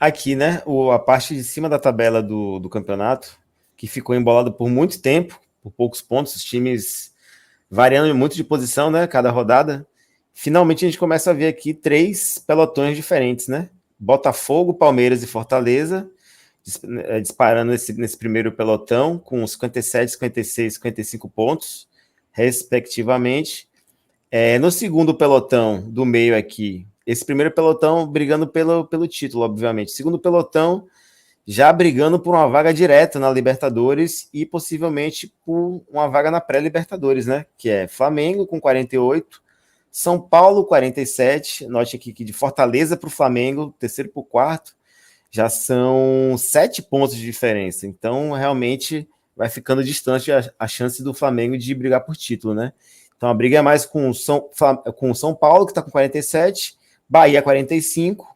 aqui, né, a parte de cima da tabela do campeonato, que ficou embolado por muito tempo, por poucos pontos, os times variando muito de posição, né, cada rodada. Finalmente a gente começa a ver aqui três pelotões diferentes, né? Botafogo, Palmeiras e Fortaleza disparando nesse primeiro pelotão com 57, 56, 55 pontos, respectivamente. No segundo pelotão do meio aqui, esse primeiro pelotão brigando pelo título, obviamente. Segundo pelotão já brigando por uma vaga direta na Libertadores e possivelmente por uma vaga na pré-Libertadores, né? Que é Flamengo com 48, São Paulo 47. Note aqui que de Fortaleza para o Flamengo, terceiro para o quarto, já são 7 pontos de diferença. Então, realmente vai ficando distante a chance do Flamengo de brigar por título, né? Então, a briga é mais com o São Paulo, que está com 47, Bahia 45,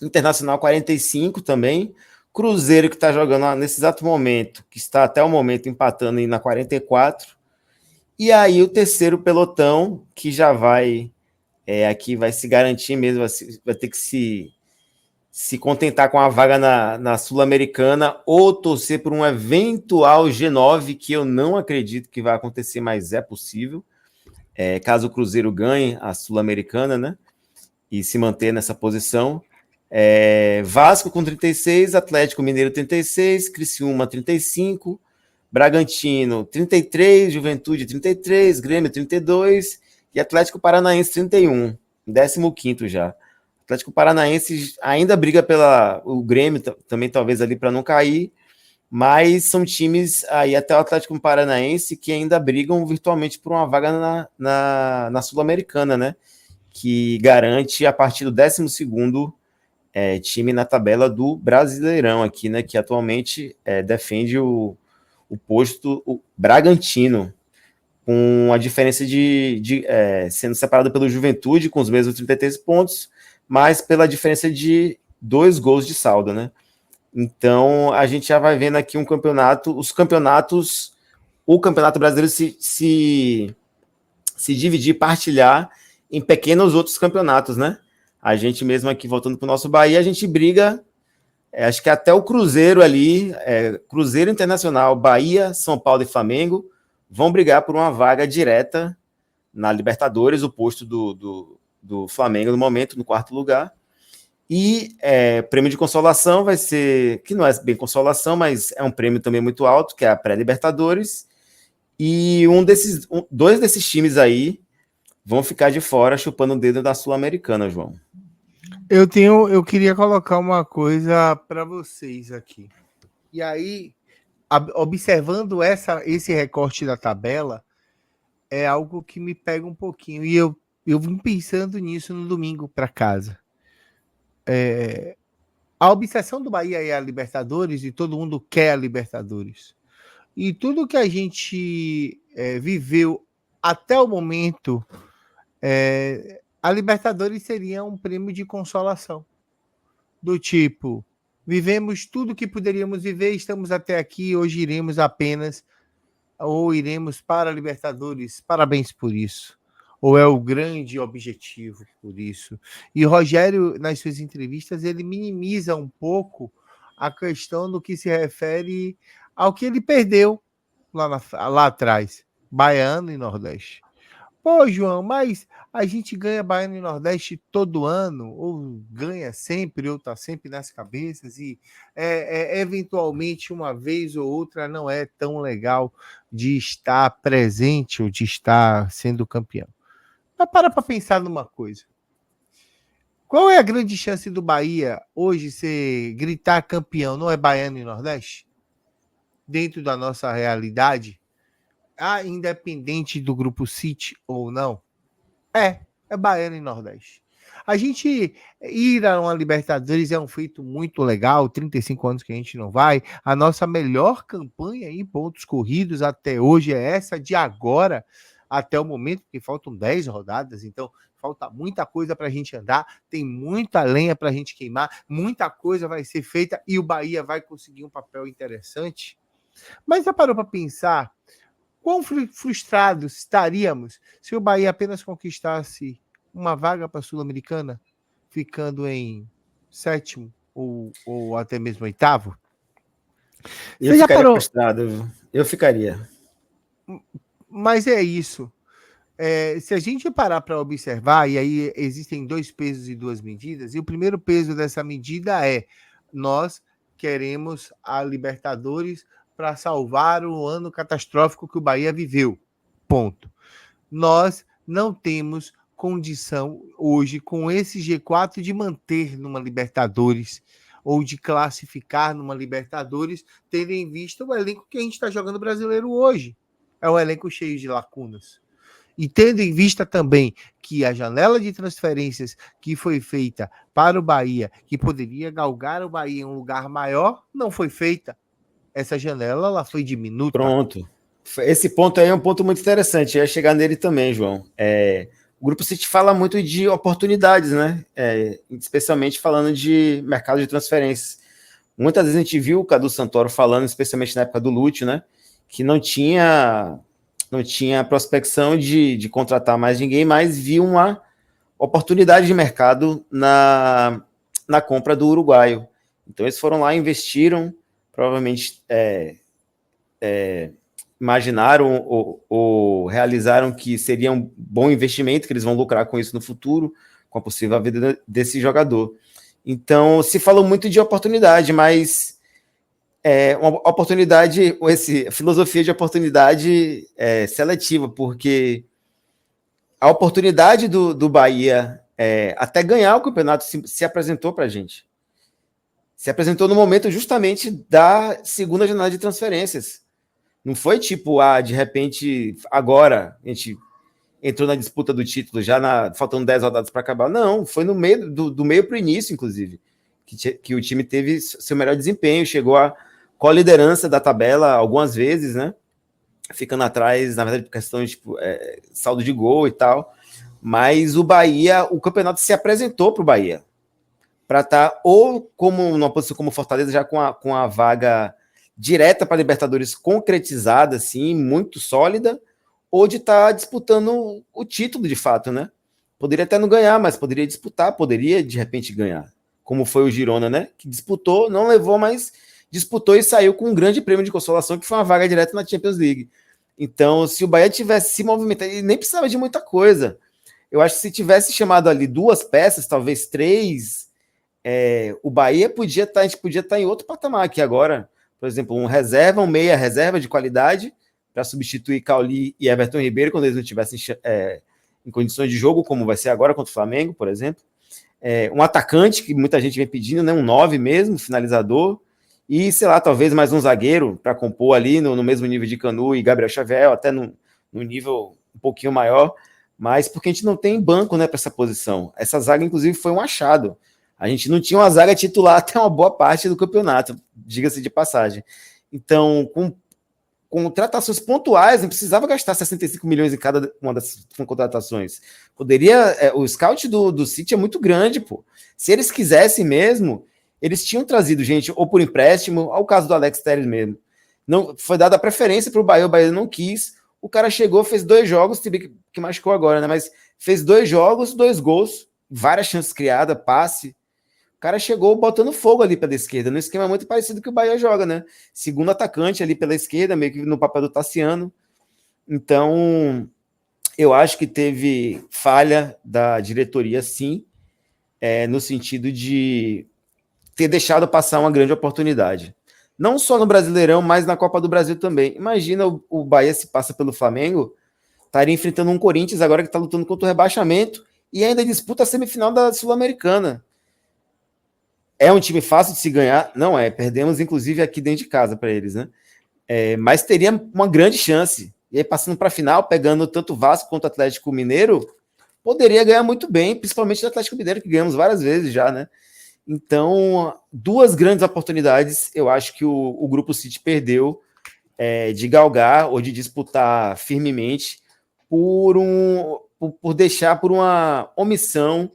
Internacional 45 também, Cruzeiro, que está jogando nesse exato momento, que está até o momento empatando aí na 44, e aí o terceiro pelotão, que já vai, aqui vai se garantir mesmo, vai ter que se contentar com a vaga na Sul-Americana ou torcer por um eventual G9, que eu não acredito que vai acontecer, mas é possível, caso o Cruzeiro ganhe a Sul-Americana, né? E se manter nessa posição. Vasco com 36, Atlético Mineiro 36, Criciúma 35, Bragantino 33, Juventude 33, Grêmio 32 e Atlético Paranaense 31, 15º já. Atlético Paranaense ainda briga o Grêmio também talvez ali para não cair, mas são times aí até o Atlético Paranaense que ainda brigam virtualmente por uma vaga na Sul-Americana, né? Que garante a partir do 12º time na tabela do Brasileirão aqui, né? Que atualmente defende o posto o Bragantino, com a diferença sendo separado pelo Juventude com os mesmos 33 pontos, mas pela diferença de 2 gols de saldo, né? Então a gente já vai vendo aqui o Campeonato Brasileiro se dividir, partilhar em pequenos outros campeonatos, né? A gente mesmo aqui, voltando para o nosso Bahia, a gente briga, acho que até o Cruzeiro ali, Cruzeiro Internacional, Bahia, São Paulo e Flamengo, vão brigar por uma vaga direta na Libertadores, o posto do Flamengo no momento, no quarto lugar. E prêmio de consolação vai ser, que não é bem consolação, mas é um prêmio também muito alto, que é a pré-Libertadores. E dois desses times aí vão ficar de fora chupando o dedo da Sul-Americana, João. Eu queria colocar uma coisa para vocês aqui. E aí, observando esse recorte da tabela, é algo que me pega um pouquinho. E eu vim pensando nisso no domingo para casa. A obsessão do Bahia é a Libertadores e todo mundo quer a Libertadores. E tudo que a gente viveu até o momento, a Libertadores seria um prêmio de consolação. Do tipo, vivemos tudo que poderíamos viver, estamos até aqui, hoje iremos para a Libertadores, parabéns por isso. Ou é o grande objetivo por isso. E Rogério, nas suas entrevistas, ele minimiza um pouco a questão do que se refere ao que ele perdeu lá atrás, Baiano e Nordeste. Pô, João, mas a gente ganha Baiano e Nordeste todo ano, ou ganha sempre, ou tá sempre nas cabeças, e eventualmente uma vez ou outra não é tão legal de estar presente ou de estar sendo campeão. Mas para pensar numa coisa. Qual é a grande chance do Bahia hoje ser gritar campeão? Não é Baiano e Nordeste? Dentro da nossa realidade, independente do grupo City ou não, é Baiano e Nordeste. A gente ir a uma Libertadores é um feito muito legal, 35 anos que a gente não vai. A nossa melhor campanha em pontos corridos até hoje é essa de agora, até o momento, porque faltam 10 rodadas, então falta muita coisa para a gente andar, tem muita lenha para a gente queimar, muita coisa vai ser feita e o Bahia vai conseguir um papel interessante. Mas já parou para pensar quão frustrados estaríamos se o Bahia apenas conquistasse uma vaga para a Sul-Americana, ficando em sétimo, ou até mesmo oitavo. Eu ficaria frustrado, eu ficaria. Mas é isso. Se a gente parar para observar, e aí existem 2 pesos e 2 medidas, e o primeiro peso dessa medida é: nós queremos a Libertadores para salvar o ano catastrófico que o Bahia viveu. Ponto. Nós não temos condição hoje, com esse G4, de manter numa Libertadores ou de classificar numa Libertadores, tendo em vista o elenco que a gente está jogando brasileiro hoje. É um elenco cheio de lacunas. E tendo em vista também que a janela de transferências que foi feita para o Bahia, que poderia galgar o Bahia em um lugar maior, não foi feita. Essa janela ela foi diminuta. Pronto. Esse ponto aí é um ponto muito interessante. Eu ia chegar nele também, João. O Grupo City fala muito de oportunidades, né? Especialmente falando de mercado de transferências. Muitas vezes a gente viu o Cadu Santoro falando, especialmente na época do Lúcio, né? Que não tinha prospecção de contratar mais ninguém, mas viu uma oportunidade de mercado na compra do uruguaio. Então eles foram lá, investiram, provavelmente imaginaram ou realizaram que seria um bom investimento, que eles vão lucrar com isso no futuro, com a possível vida desse jogador. Então se falou muito de oportunidade, mas uma oportunidade, filosofia de oportunidade seletiva, porque a oportunidade do Bahia até ganhar o campeonato se apresentou para a gente. Se apresentou no momento justamente da segunda janela de transferências. Não foi tipo, de repente, agora a gente entrou na disputa do título, faltando 10 rodadas para acabar. Não, foi no meio do meio para o início, inclusive, que o time teve seu melhor desempenho, chegou a co-liderança da tabela algumas vezes, né? Ficando atrás, na verdade, por questão de saldo de gol e tal. Mas o campeonato se apresentou para o Bahia para estar ou numa posição como Fortaleza, já com a vaga direta para a Libertadores concretizada, assim, muito sólida, ou de estar disputando o título de fato, né? Poderia até não ganhar, mas poderia disputar, poderia de repente ganhar. Como foi o Girona, né? Que disputou, não levou, mas disputou e saiu com um grande prêmio de consolação, que foi uma vaga direta na Champions League. Então, se o Bahia tivesse se movimentado, ele nem precisava de muita coisa. Eu acho que se tivesse chamado ali 2 peças, talvez 3, o Bahia a gente podia estar em outro patamar aqui agora. Por exemplo, um meia reserva de qualidade para substituir Cauli e Everton Ribeiro quando eles não estivessem em condições de jogo, como vai ser agora contra o Flamengo, por exemplo. Um atacante, que muita gente vem pedindo, né? Um 9 mesmo, finalizador. E, sei lá, talvez mais um zagueiro para compor ali no mesmo nível de Canu e Gabriel Xavier, até no nível um pouquinho maior. Mas porque a gente não tem banco, né, para essa posição. Essa zaga, inclusive, foi um achado. A gente não tinha uma zaga titular até uma boa parte do campeonato, diga-se de passagem. Então, com contratações pontuais, não precisava gastar 65 milhões em cada uma das contratações. O scout do City é muito grande, pô. Se eles quisessem mesmo, eles tinham trazido gente ou por empréstimo, ao caso do Alex Telles mesmo. Não, foi dada a preferência para o Bahia não quis. O cara chegou, fez 2 jogos, que machucou agora, né? Mas fez 2 jogos, 2 gols, várias chances criadas, passe. O cara chegou botando fogo ali pela esquerda, num esquema muito parecido que o Bahia joga, né? Segundo atacante ali pela esquerda, meio que no papel do Tassiano. Então, eu acho que teve falha da diretoria, sim, no sentido de ter deixado passar uma grande oportunidade. Não só no Brasileirão, mas na Copa do Brasil também. Imagina o Bahia se passa pelo Flamengo, estaria enfrentando um Corinthians agora que está lutando contra o rebaixamento e ainda disputa a semifinal da Sul-Americana. É um time fácil de se ganhar? Não é. Perdemos, inclusive, aqui dentro de casa para eles, né? Mas teria uma grande chance. E aí, passando para a final, pegando tanto o Vasco quanto o Atlético Mineiro, poderia ganhar muito bem, principalmente do Atlético Mineiro, que ganhamos várias vezes já, né? Então, 2 grandes oportunidades, eu acho que o Grupo City perdeu de galgar ou de disputar firmemente por deixar por uma omissão,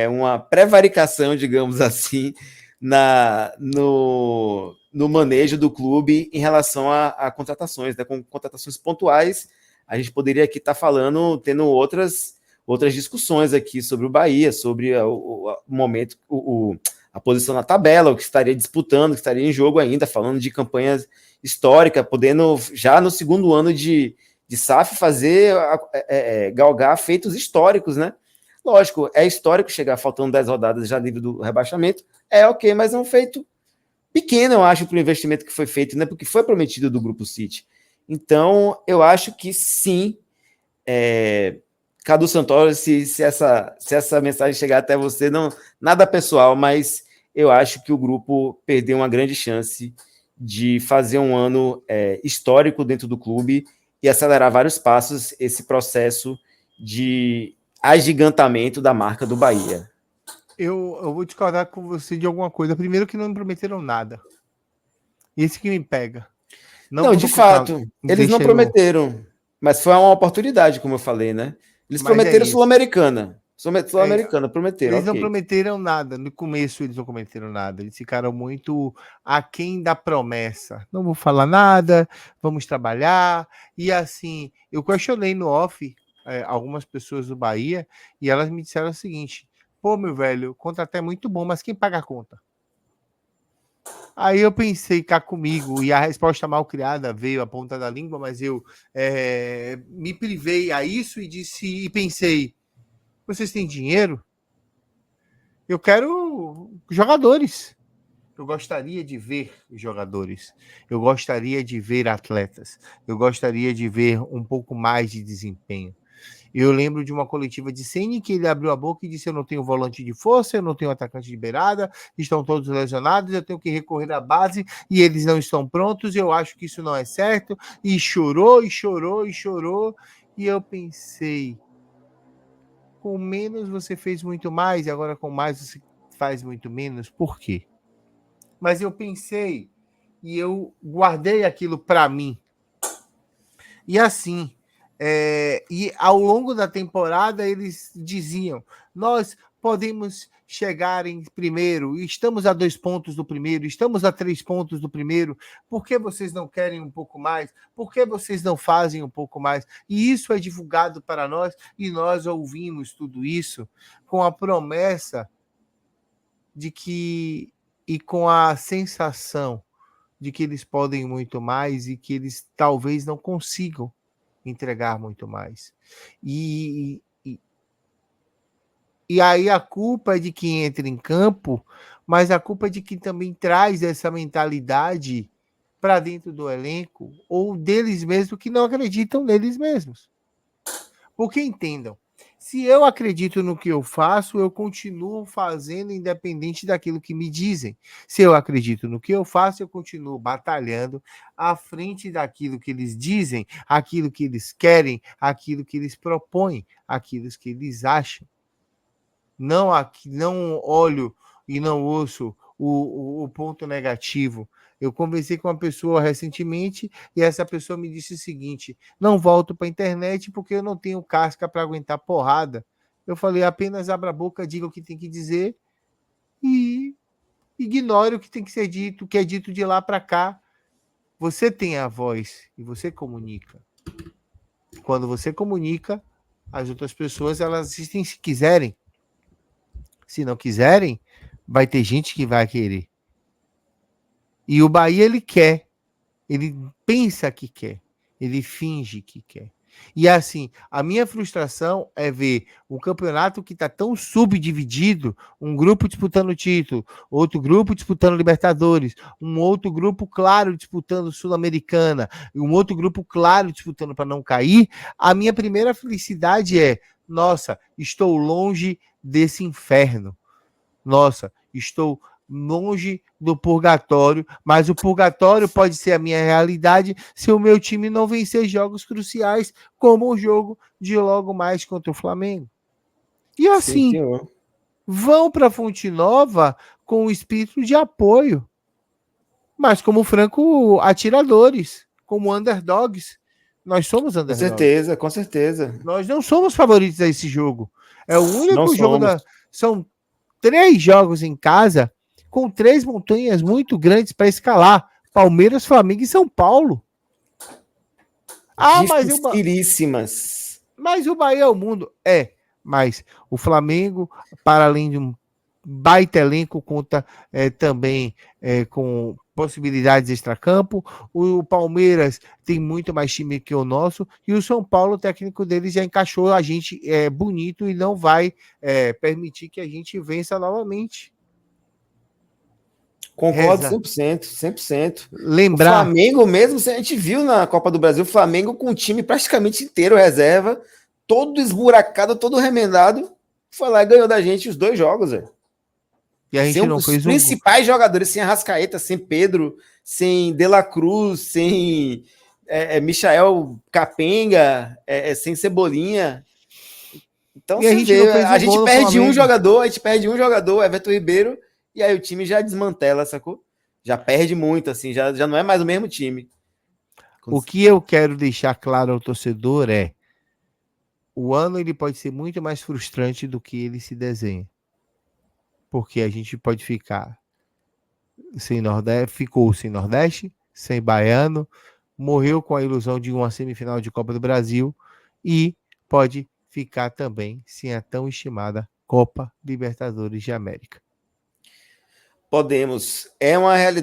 uma prevaricação, digamos assim, no manejo do clube em relação a contratações, né? Com contratações pontuais, a gente poderia aqui estar falando, tendo outras discussões aqui sobre o Bahia, sobre o momento, a posição na tabela, o que estaria disputando, o que estaria em jogo ainda, falando de campanhas históricas, podendo já no segundo ano de SAF fazer, galgar feitos históricos, né? Lógico, é histórico chegar faltando 10 rodadas já livre do rebaixamento, ok, mas é um feito pequeno, eu acho, para o investimento que foi feito, né? Porque foi prometido do Grupo City. Então, eu acho que sim, Cadu Santoro, se essa mensagem chegar até você, não nada pessoal, mas eu acho que o grupo perdeu uma grande chance de fazer um ano histórico dentro do clube e acelerar vários passos esse processo de agigantamento da marca do Bahia. Eu vou discordar com você de alguma coisa. Primeiro que não me prometeram nada. Isso que me pega. Não, de fato, eles não prometeram, mas foi uma oportunidade, como eu falei, né? Eles prometeram Sul-Americana. Sul-Americana, prometeram. Eles não prometeram nada. No começo eles não prometeram nada. Eles ficaram muito aquém da promessa. Não vou falar nada, vamos trabalhar. E assim, eu questionei no off algumas pessoas do Bahia e elas me disseram o seguinte: pô, meu velho, o contrato é muito bom, mas quem paga a conta? Aí eu pensei cá comigo, e a resposta mal criada veio à ponta da língua, mas eu me privei a isso e pensei: vocês têm dinheiro? Eu quero jogadores. Eu gostaria de ver jogadores. Eu gostaria de ver atletas. Eu gostaria de ver um pouco mais de desempenho. Eu lembro de uma coletiva de Ceni que ele abriu a boca e disse: eu não tenho volante de força, eu não tenho atacante de beirada, estão todos lesionados, eu tenho que recorrer à base e eles não estão prontos, eu acho que isso não é certo. E chorou, e chorou, e chorou. E eu pensei: com menos você fez muito mais, e agora com mais você faz muito menos. Por quê? Mas eu pensei e eu guardei aquilo para mim. E assim, e ao longo da temporada eles diziam: nós podemos chegar em primeiro, estamos a 2 pontos do primeiro, estamos a 3 pontos do primeiro, por que vocês não querem um pouco mais? Por que vocês não fazem um pouco mais? E isso é divulgado para nós, e nós ouvimos tudo isso com a promessa de que, e com a sensação de que eles podem muito mais e que eles talvez não consigam entregar muito mais. E aí a culpa é de quem entra em campo, mas a culpa é de quem também traz essa mentalidade para dentro do elenco, ou deles mesmos que não acreditam neles mesmos. Porque entendam, se eu acredito no que eu faço, eu continuo fazendo independente daquilo que me dizem. Se eu acredito no que eu faço, eu continuo batalhando à frente daquilo que eles dizem, aquilo que eles querem, aquilo que eles propõem, aquilo que eles acham. Não olho e não ouço o ponto negativo. Eu conversei com uma pessoa recentemente e essa pessoa me disse o seguinte: não volto para a internet porque eu não tenho casca para aguentar porrada. Eu falei: apenas abra a boca, diga o que tem que dizer e ignore o que tem que ser dito, o que é dito de lá para cá. Você tem a voz e você comunica. Quando você comunica, as outras pessoas elas assistem se quiserem. Se não quiserem, vai ter gente que vai querer. E o Bahia, ele quer. Ele pensa que quer. Ele finge que quer. E assim, a minha frustração é ver um campeonato que está tão subdividido, um grupo disputando o título, outro grupo disputando Libertadores, um outro grupo, claro, disputando Sul-Americana, e um outro grupo, claro, disputando para não cair. A minha primeira felicidade é: nossa, estou longe desse inferno. Nossa, estou longe do purgatório, mas o purgatório pode ser a minha realidade se o meu time não vencer jogos cruciais, como o jogo de logo mais contra o Flamengo. E assim, sim, vão para Fonte Nova com o espírito de apoio, mas como franco atiradores, como underdogs. Nós somos underdogs. Com certeza, com certeza. Nós não somos favoritos a esse jogo. É o único jogo São 3 jogos em casa com 3 montanhas muito grandes para escalar: Palmeiras, Flamengo e São Paulo. Dificilíssimas. Mas o Bahia é o mundo. Mas o Flamengo, para além de um baita elenco, conta também com possibilidades extracampo. O Palmeiras tem muito mais time que o nosso, e o São Paulo, o técnico deles, já encaixou a gente bonito e não vai permitir que a gente vença novamente. Concordo 100%, 100%. Lembrar... O Flamengo mesmo, a gente viu na Copa do Brasil, o Flamengo com o time praticamente inteiro reserva, todo esburacado, todo remendado, foi lá e ganhou da gente os 2 jogos, velho. E a gente sem não os fez principais jogadores, sem Arrascaeta, sem Pedro, sem De La Cruz, sem Michael Capenga, sem Cebolinha. Então e a gente não fez a gente gol perde um jogador, Everton Ribeiro, e aí o time já desmantela, sacou? Já perde muito, assim, já não é mais o mesmo time. O que eu quero deixar claro ao torcedor é: o ano ele pode ser muito mais frustrante do que ele se desenha. Porque a gente pode ficar sem Nordeste, ficou sem Nordeste, sem Baiano, morreu com a ilusão de uma semifinal de Copa do Brasil e pode ficar também sem a tão estimada Copa Libertadores de América. Podemos. É uma realidade.